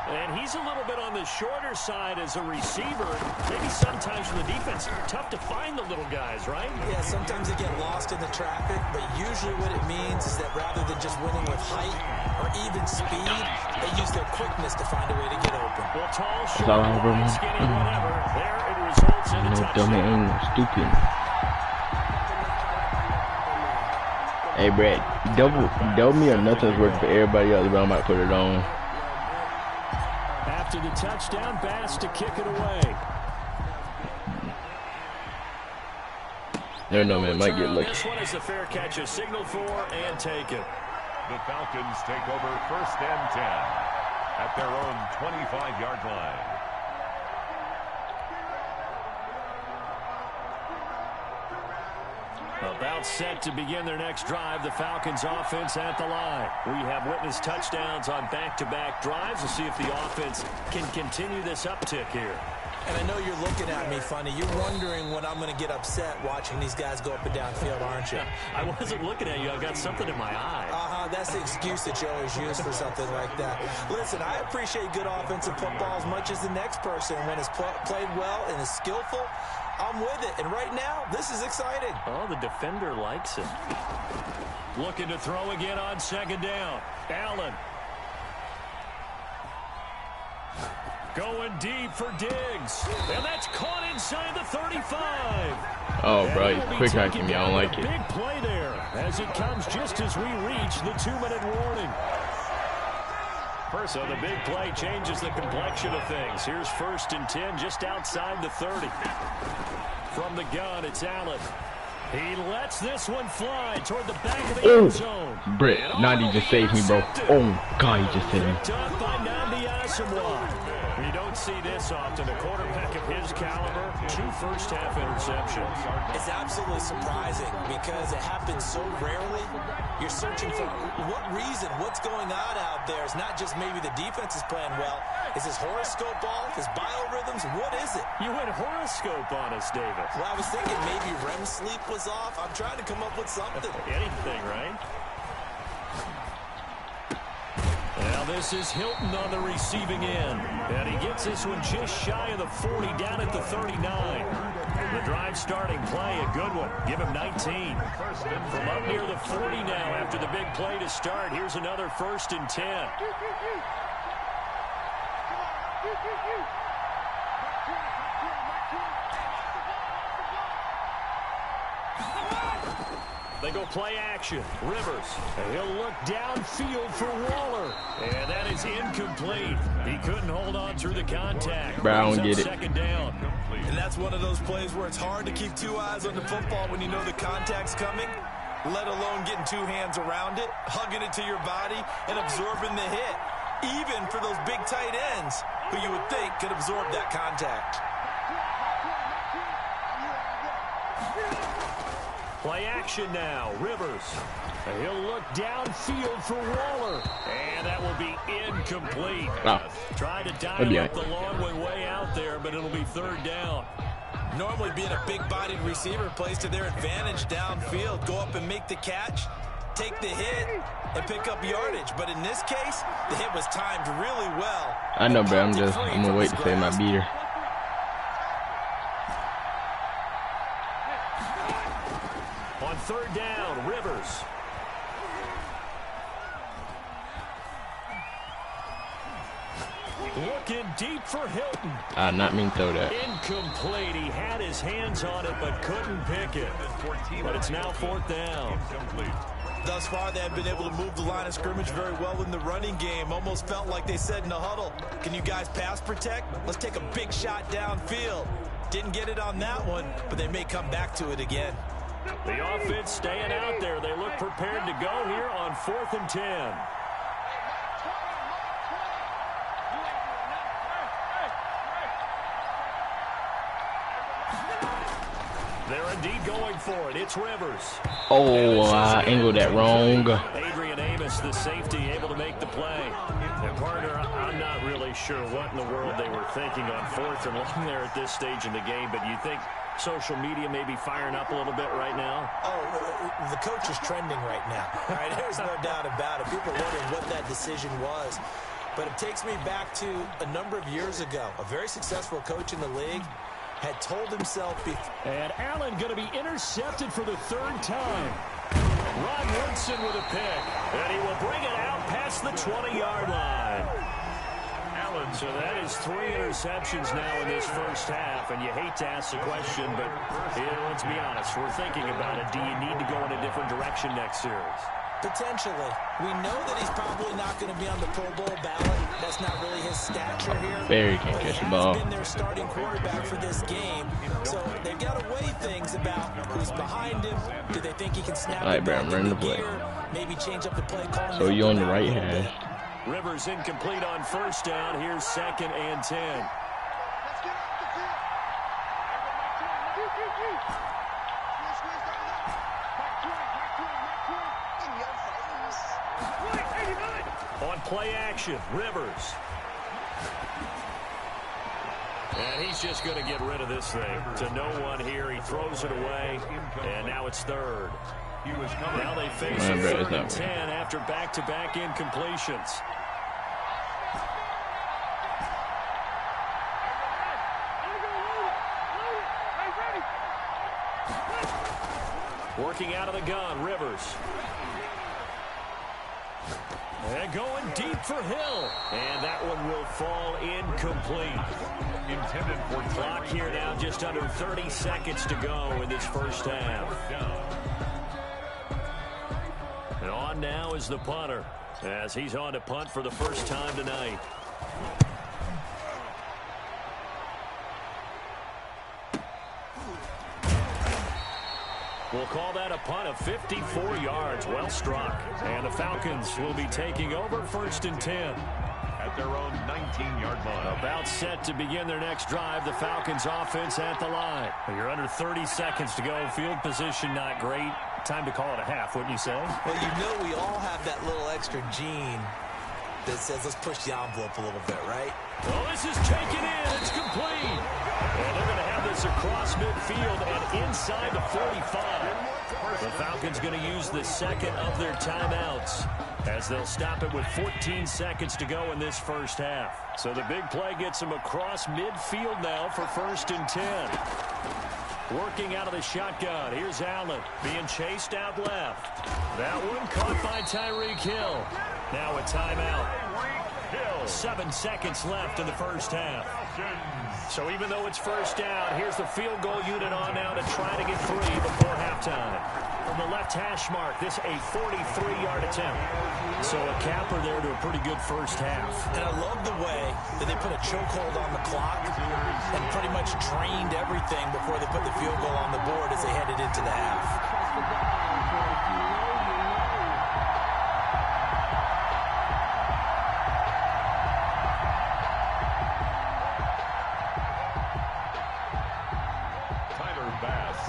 And he's a little bit on the shorter side as a receiver. Maybe sometimes from the defense, tough to find the little guys, right? Yeah, sometimes they get lost in the traffic, but usually what it means is that rather than just winning with height or even speed, they use their quickness to find a way to get open. Well, tall, short, wide, skinny, whatever. There it results in a touchdown. Ain't stupid. Hey, Brad, double me or nothing's working for everybody else, but I might put it on. After the touchdown, Bass to kick it away. Never know, man. Might get lucky. This one is a fair catch, a signal for and taken. The Falcons take over 1st and 10 at their own 25-yard line. About set to begin their next drive, the Falcons offense at the line. We have witnessed touchdowns on back-to-back drives. We'll see if the offense can continue this uptick here. And I know you're looking at me funny. You're wondering when I'm going to get upset watching these guys go up and down field, aren't you? I wasn't looking at you. I've got something in my eye. That's the excuse that you always use for something like that. Listen, I appreciate good offensive football as much as the next person. When it's played well and is skillful, I'm with it. And right now, this is exciting. Oh, the defender likes it. Looking to throw again on second down. Allen. Going deep for Diggs. And that's caught inside the 35. Oh, bro, you quick hacking me. I don't like it. Big play there as it comes just as we reach the 2-minute warning. So the big play changes the complexion of things. Here's 1st and 10 just outside the 30. From the gun, it's Allen. He lets this one fly toward the back of the end zone. Britt, Nandi just saved me, bro. Oh, God, he just saved me. Picked up by Nnamdi Asomugha. You don't see this often. A quarterback of his caliber, 2 first-half interceptions. It's absolutely surprising because it happens so rarely. You're searching for what reason, what's going on out there. It's not just maybe the defense is playing well. Is his horoscope off? His biorhythms? What is it? You went horoscope on us, David. Well, I was thinking maybe REM sleep was off. I'm trying to come up with something. Anything, right? Now this is Hilton on the receiving end. And he gets this one just shy of the 40, down at the 39. The drive starting play, a good one. Give him 19. From up near the 40 now after the big play to start. Here's another 1st and 10. They go play action. Rivers. He'll look downfield for Waller. And that is incomplete. He couldn't hold on through the contact. Brown get it. Second down. And that's one of those plays where it's hard to keep 2 eyes on the football when you know the contact's coming, let alone getting 2 hands around it, hugging it to your body, and absorbing the hit. Even for those big tight ends who you would think could absorb that contact. Play action now. Rivers. He'll look downfield for Waller. And that will be incomplete. Wow. Try to dive up the long way out there, but it'll be 3rd down. Normally being a big-bodied receiver plays to their advantage downfield. Go up and make the catch, take the hit, and pick up yardage. But in this case, the hit was timed really well. I know, bro. I'm going to wait to say my beater. On 3rd down, Rivers. Looking deep for Hilton. Not mean throw that. Incomplete. He had his hands on it but couldn't pick it. But it's now 4th down. Thus far, they have been able to move the line of scrimmage very well in the running game. Almost felt like they said in the huddle, can you guys pass protect? Let's take a big shot downfield. Didn't get it on that one, but they may come back to it again. The offense staying out there. They look prepared to go here on 4th and 10. They're indeed going for it. It's Rivers. Oh, I angled that wrong. Adrian Amos, the safety, able to make the play. And partner, I'm not really sure what in the world they were thinking on 4th and long there at this stage in the game, but you think social media may be firing up a little bit right now? Oh, the coach is trending right now. All right, there's no doubt about it. People are wondering what that decision was. But it takes me back to a number of years ago. A very successful coach in the league had told himself before. And Allen going to be intercepted for the 3rd time. Rod Woodson with a pick. And he will bring it out past the 20-yard line. Allen, so that is 3 interceptions now in this first half. And you hate to ask the question, but let's be honest. We're thinking about it. Do you need to go in a different direction next series? Potentially. We know that he's probably not going to be on the Pro Bowl ballot. That's not really his stature here. Barry can't catch the ball. He's been their starting quarterback for this game. So they've got to weigh things about who's behind him. Do they think he can snap it back in the gear? Maybe change up the play call. So you on the right hand. Rivers incomplete on 1st down. Here's 2nd and 10. on play action. Rivers. And he's just going to get rid of this thing to no one here. He throws it away, and now it's third. Now they face a 3rd and 10 after back-to-back incompletions. Working out of the gun, Rivers. And going deep for Hill. And that one will fall incomplete. Intended for clock here now, just under 30 seconds to go in this first half. And on now is the punter, as he's on to punt for the first time tonight. We'll call that a punt of 54 yards. Well struck. And the Falcons will be taking over 1st and 10. At their own 19-yard line. About set to begin their next drive. The Falcons offense at the line. You're under 30 seconds to go. Field position not great. Time to call it a half, wouldn't you say? Well, you know we all have that little extra gene that says let's push the envelope a little bit, right? Well, this is taken in. It's complete. And they're going to have this across midfield and inside the 45. The Falcons going to use the second of their timeouts as they'll stop it with 14 seconds to go in this first half. So the big play gets them across midfield now for 1st and 10. Working out of the shotgun. Here's Allen being chased out left. That one caught by Tyreek Hill. Now a timeout. 7 seconds left in the first half. So even though it's first down, here's the field goal unit on now to try to get 3 before halftime. From the left hash mark, this a 43-yard attempt. So a capper there to a pretty good first half. And I love the way that they put a chokehold on the clock and pretty much drained everything before they put the field goal on the board as they headed into the half.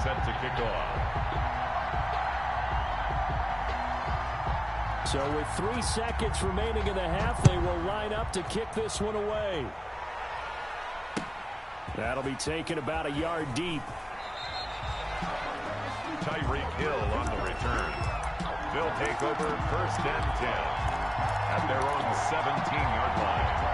Set to kick off. So with 3 seconds remaining in the half, they will line up to kick this one away. That'll be taken about a yard deep. Tyreek Hill on the return. They'll take over 1st and 10 at their own 17-yard line.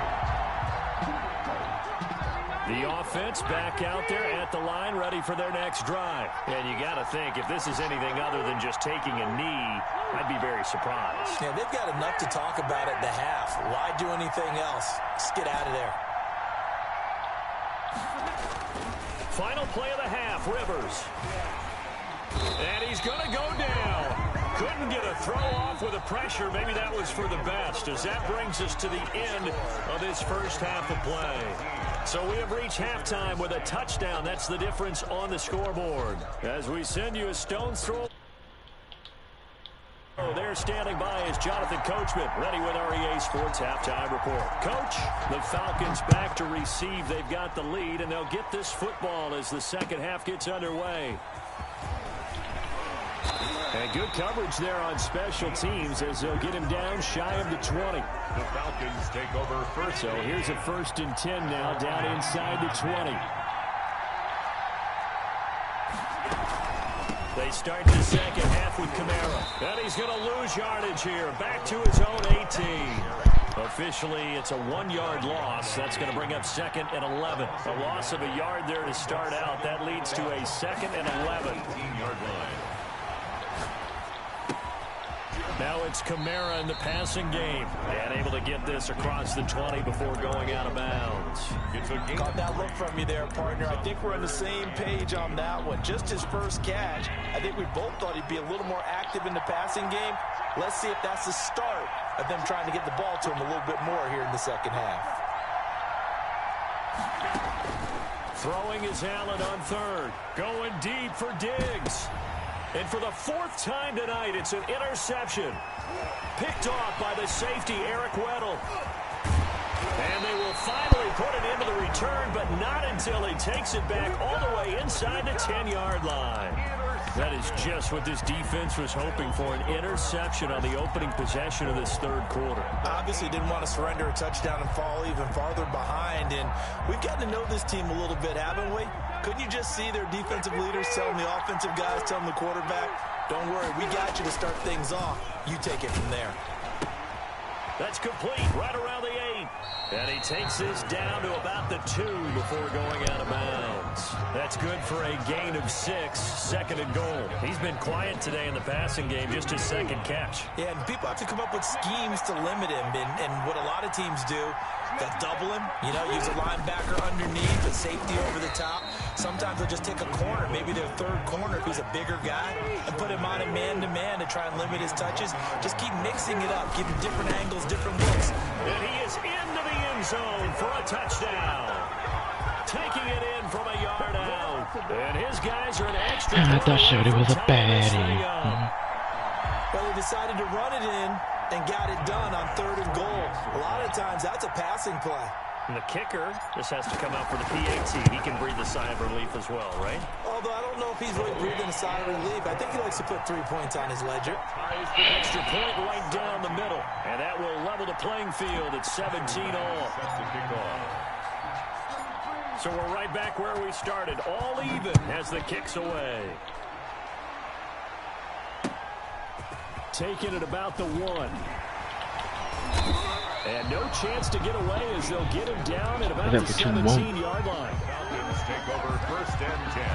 The offense back out there at the line, ready for their next drive. And you got to think, if this is anything other than just taking a knee, I'd be very surprised. Yeah, they've got enough to talk about at the half. Why do anything else? Just get out of there. Final play of the half, Rivers. And he's going to go down. Couldn't get a throw off with the pressure. Maybe that was for the best, as that brings us to the end of this first half of play. So we have reached halftime with a touchdown. That's the difference on the scoreboard. As we send you a stone's throw. Oh, there standing by is Jonathan Coachman, ready with REA Sports Halftime Report. Coach, the Falcons back to receive. They've got the lead, and they'll get this football as the second half gets underway. And good coverage there on special teams as they'll get him down shy of the 20. The Falcons take over first. So here's a 1st and 10 now down inside the 20. They start the second half with Kamara. And he's going to lose yardage here. Back to his own 18. Officially, it's a 1-yard loss. That's going to bring up 2nd and 11. A loss of a yard there to start out. That leads to a 2nd and 11. 18-yard line. Now it's Kamara in the passing game. And able to get this across the 20 before going out of bounds. Got that look from you there, partner. I think we're on the same page on that one. Just his first catch. I think we both thought he'd be a little more active in the passing game. Let's see if that's the start of them trying to get the ball to him a little bit more here in the second half. Throwing is Allen on 3rd. Going deep for Diggs. And for the 4th time tonight, it's an interception. Picked off by the safety, Eric Weddle. And they will finally put it into the return, but not until he takes it back all the way inside the 10-yard line. That is just what this defense was hoping for, an interception on the opening possession of this third quarter. Obviously didn't want to surrender a touchdown and fall even farther behind, and we've gotten to know this team a little bit, haven't we? Couldn't you just see their defensive leaders telling the offensive guys, telling the quarterback, don't worry, we got you to start things off. You take it from there. That's complete right around the 8. And he takes this down to about the 2 before going out of bounds. That's good for a gain of 6, second and goal. He's been quiet today in the passing game, just his second catch. Yeah, and people have to come up with schemes to limit him. And what a lot of teams do, they'll double him, use a linebacker underneath, a safety over the top. Sometimes they'll just take a corner, maybe their third corner if he's a bigger guy, and put him on a man-to-man to try and limit his touches. Just keep mixing it up, give him different angles, different looks. And he is into the end zone for a touchdown. Taking it in from a yard out. And his guys are an extra. I thought Shorty was a baddie. Well, they decided to run it in and got it done on 3rd and goal. A lot of times, that's a passing play. And the kicker just has to come out for the PAT. He can breathe a sigh of relief as well, right? Although I don't know if he's really breathing a sigh of relief. I think he likes to put 3 points on his ledger. Extra point right down the middle. And that will level the playing field at 17 all. So we're right back where we started. All even as the kick's away. Taking it about the 1. And no chance to get away as they'll get him down at about the 17-yard line. Falcons take over 1st and 10.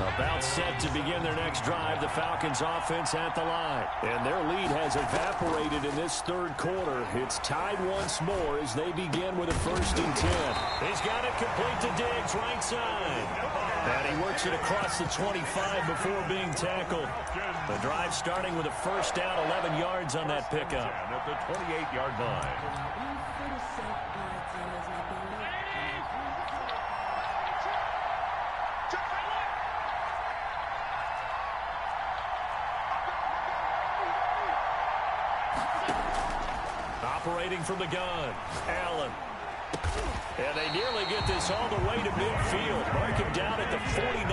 About set to begin their next drive, the Falcons offense at the line. And their lead has evaporated in this third quarter. It's tied once more as they begin with a 1st and 10. He's got it complete to Diggs, right side. And he works it across the 25 before being tackled. The drive starting with a 1st down, 11 yards on that pickup. At the 28-yard line. Operating from the gun, Allen. And they nearly get this all the way to midfield. Mark him down at the 49.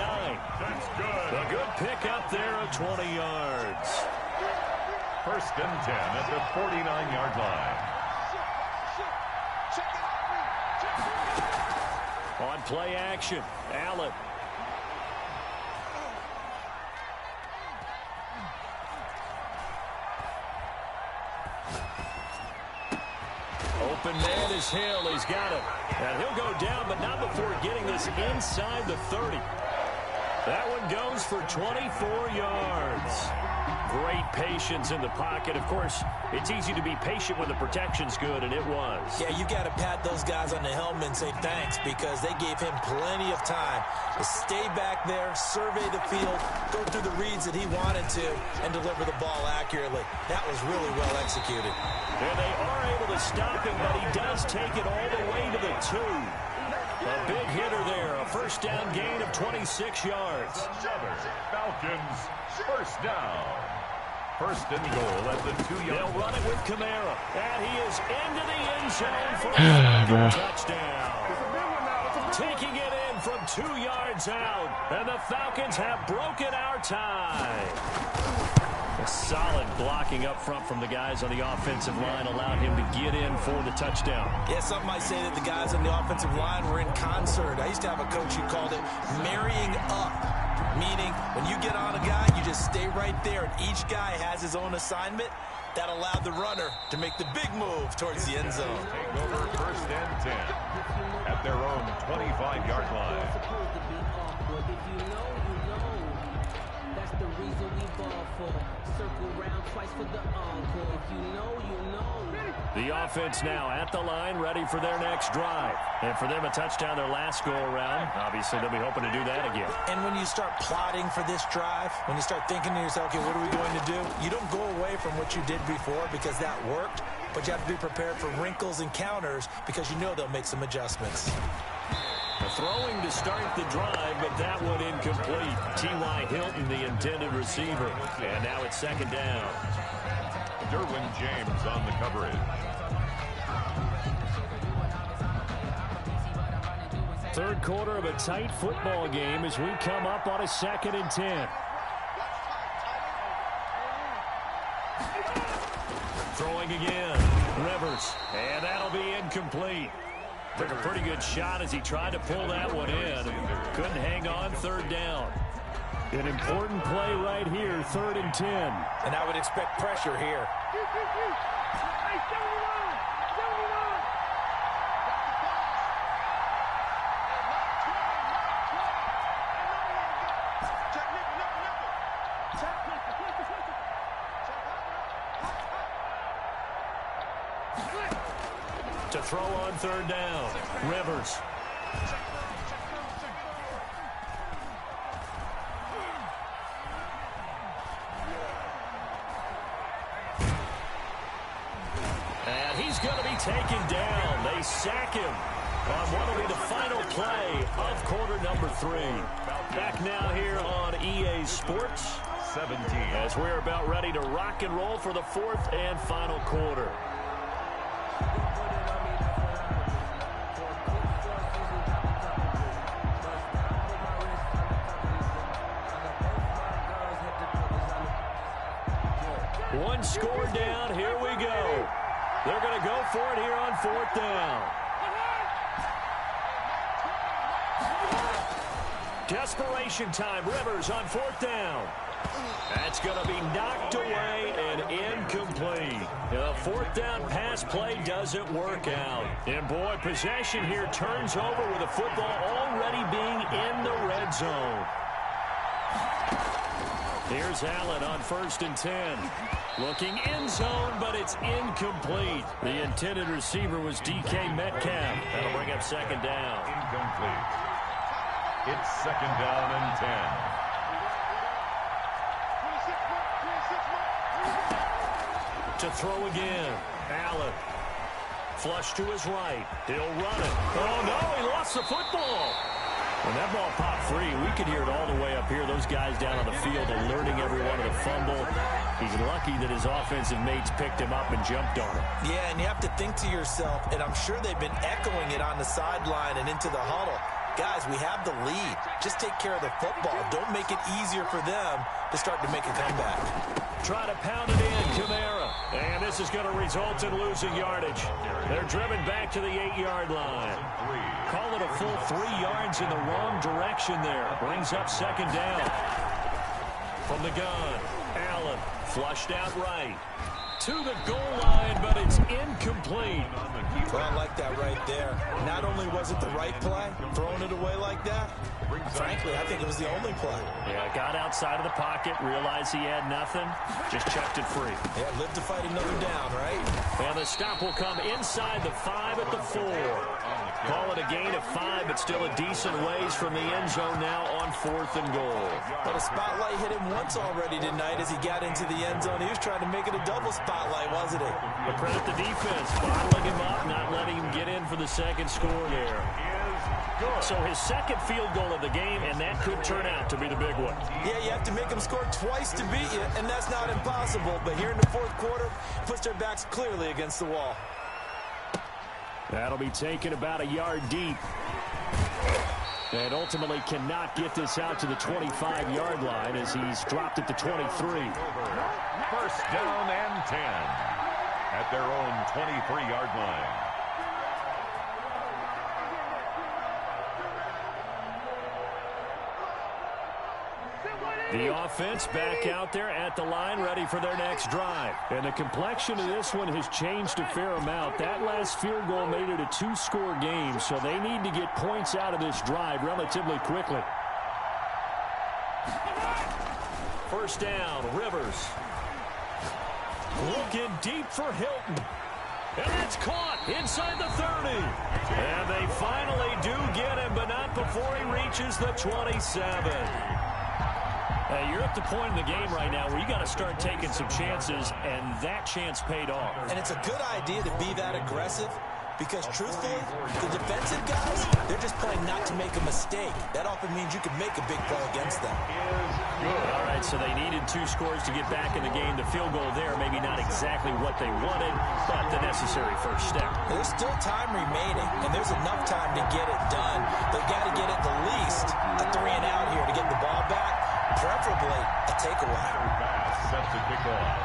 That's good. A good pickup there of 20 yards. 1st and 10 at the 49-yard line. On play action, Allen. Open man is Hill. He's got it. And he'll go down, but not before getting this inside the 30. That one goes for 24 yards. Great patience in the pocket. Of course, it's easy to be patient when the protection's good, and it was. Yeah, you got to pat those guys on the helmet and say thanks because they gave him plenty of time to stay back there, survey the field, go through the reads that he wanted to, and deliver the ball accurately. That was really well executed. And they are able to stop him, but he does take it all the way to the 2. A big hitter there, a 1st down gain of 26 yards. Falcons, 1st down. 1st and goal at the 2-yard line. They'll run it with Kamara. And he is into the end zone for a touchdown. Taking it in from 2 yards out. And the Falcons have broken our tie. A solid blocking up front from the guys on the offensive line allowed him to get in for the touchdown. Yeah, some might say that the guys on the offensive line were in concert. I used to have a coach who called it marrying up, meaning when you get on a guy, you just stay right there, and each guy has his own assignment. That allowed the runner to make the big move towards the end zone. Take over 1st and 10 at their own 25-yard line. That's the reason we ball for. Circle round twice for the encore. If you know, you know. The offense now at the line, ready for their next drive. And for them, a touchdown their last go-around. Obviously, they'll be hoping to do that again. And when you start plotting for this drive, when you start thinking to yourself, okay, what are we going to do? You don't go away from what you did before because that worked, but you have to be prepared for wrinkles and counters because you know they'll make some adjustments. Throwing to start the drive, but that one incomplete. T.Y. Hilton, the intended receiver. And now it's 2nd down. Derwin James on the coverage. Third quarter of a tight football game as we come up on a 2nd and 10. Throwing again. Rivers. And that'll be incomplete. Took a pretty good shot as he tried to pull that one in. Couldn't hang on third down. An important play right here, 3rd and 10. And I would expect pressure here. To throw on 3rd down. Rivers. And he's going to be taken down. They sack him on what will be the final play of quarter number 3. Back now here on EA Sports. 17. As we're about ready to rock and roll for the 4th and final quarter. One score down. Here we go. They're going to go for it here on 4th down. Desperation time. Rivers on 4th down. That's going to be knocked away and incomplete. The 4th down pass play doesn't work out. And boy, possession here turns over with the football already being in the red zone. Here's Allen on 1st and 10. Looking end zone, but it's incomplete. The intended receiver was DK Metcalf. That'll bring up 2nd down. Incomplete. It's 2nd down and 10. To throw again. Allen. Flush to his right. He'll run it. Oh, no, he lost the football. When that ball popped free, we could hear it all the way up here. Those guys down on the field alerting everyone of the fumble. He's lucky that his offensive mates picked him up and jumped on him. Yeah, and you have to think to yourself, and I'm sure they've been echoing it on the sideline and into the huddle. Guys, we have the lead. Just take care of the football. Don't make it easier for them to start to make a comeback. Try to pound it in, Kamara. And this is going to result in losing yardage. They're driven back to the 8-yard line. Call it a full 3 yards in the wrong direction there. Brings up 2nd down. From the gun, Allen flushed out right. To the goal line, but it's incomplete. Well, I like that right there. Not only was it the right play, throwing it away like that, frankly, I think it was the only play. Yeah, got outside of the pocket, realized he had nothing, just chucked it free. Yeah, live to fight another down, right? And the stop will come inside the 5 at the 4. Call it a gain of 5, but still a decent ways from the end zone now on 4th and goal. But a spotlight hit him once already tonight as he got into the end zone. He was trying to make it a double spotlight, wasn't he? But credit the defense, bottling him up, not letting him get in for the 2nd score there. So his 2nd field goal of the game, and that could turn out to be the big one. Yeah, you have to make them score twice to beat you, and that's not impossible. But here in the 4th quarter, puts their backs clearly against the wall. That'll be taken about a yard deep. And ultimately cannot get this out to the 25-yard line as he's dropped at the 23. 1st down and 10 at their own 23-yard line. The offense back out there at the line, ready for their next drive. And the complexion of this one has changed a fair amount. That last field goal made it a 2-score game, so they need to get points out of this drive relatively quickly. 1st down, Rivers. Looking deep for Hilton. And that's caught inside the 30. And they finally do get him, but not before he reaches the 27. Hey, you're at the point in the game right now where you got to start taking some chances, and that chance paid off. And it's a good idea to be that aggressive because, truthfully, the defensive guys, they're just playing not to make a mistake. That often means you can make a big play against them. All right, so they needed 2 scores to get back in the game. The field goal there, maybe not exactly what they wanted, but the necessary first step. There's still time remaining, and there's enough time to get it done. They've got to get at the least a 3-and-out here to get the ball back. Preferably a takeaway. Set to kick off.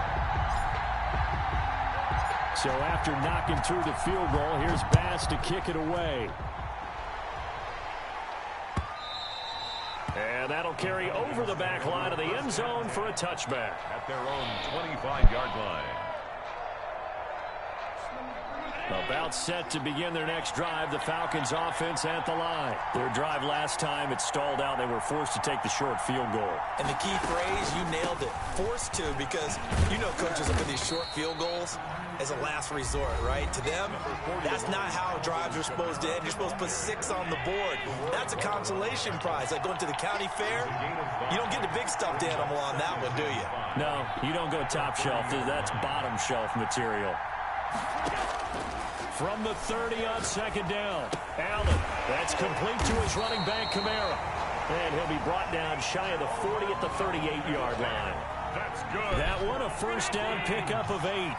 So after knocking through the field goal, here's Bass to kick it away. And that'll carry over the back line of the end zone for a touchback. At their own 25-yard line. About set to begin their next drive, the Falcons offense at the line. Their drive last time, it stalled out. They were forced to take the short field goal. And the key phrase, you nailed it, forced to, because you know coaches look at these short field goals as a last resort, right? To them, that's not how drives are supposed to end. You're supposed to put 6 on the board. That's a consolation prize. Like going to the county fair, you don't get the big stuffed animal on that one, do you? No, you don't go top shelf. That's bottom shelf material. From the 30 on second down, Allen. That's complete to his running back, Kamara. And he'll be brought down shy of the 40 at the 38-yard line. That's good. That one a first down pickup of 8.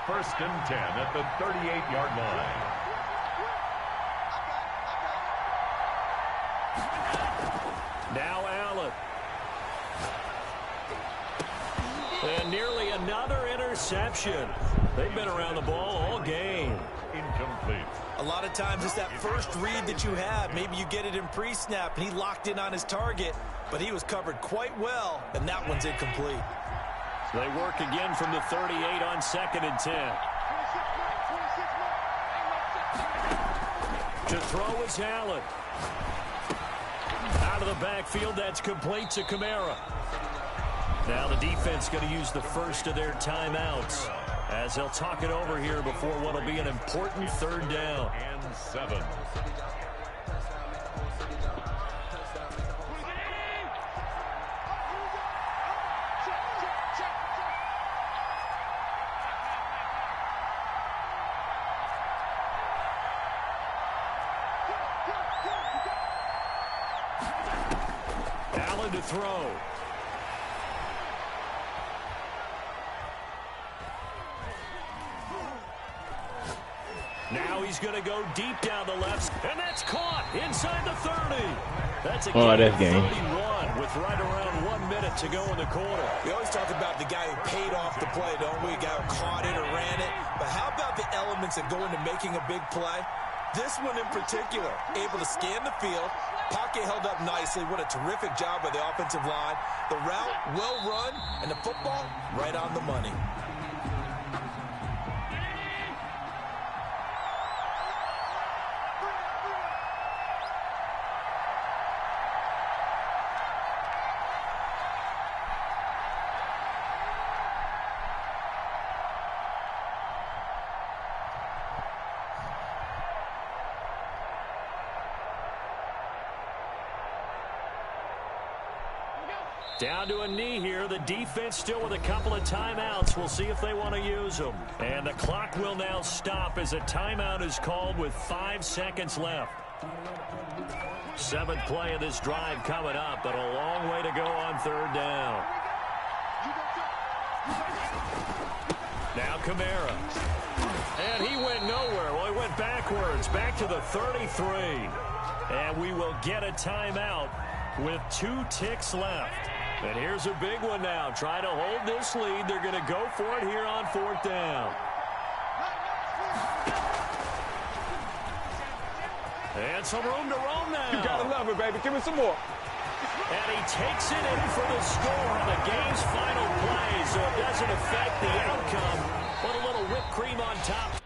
First and 10 at the 38-yard line. Now Allen. And nearly another interception. They've been around the ball all game. Incomplete. A lot of times it's that first read that you have. Maybe you get it in pre-snap, and he locked in on his target, but he was covered quite well, and that one's incomplete. So they work again from the 38 on second and 10. To throw is Allen. Out of the backfield, that's complete to Kamara. Now the defense going to use the first of their timeouts as they'll talk it over here before what will be an important third down. And 7. Allen to throw. Now he's going to go deep down the left, and that's caught inside the 30. That's a game 31 with right around 1 minute to go in the quarter. We always talk about the guy who paid off the play, don't we? A guy who caught it or ran it. But how about the elements that go into making a big play? This one in particular, able to scan the field, pocket held up nicely. What a terrific job by the offensive line. The route, well run, and the football, right on the money. Down to a knee here. The defense still with a couple of timeouts. We'll see if they want to use them. And the clock will now stop as a timeout is called with 5 seconds left. 7th play of this drive coming up, but a long way to go on third down. Now Kamara. And he went nowhere. Well, he went backwards, back to the 33. And we will get a timeout with 2 ticks left. And here's a big one now. Try to hold this lead. They're going to go for it here on 4th down. And some room to roam now. You got to love it, baby. Give me some more. And he takes it in for the score on the game's final play, so it doesn't affect the outcome. But a little whipped cream on top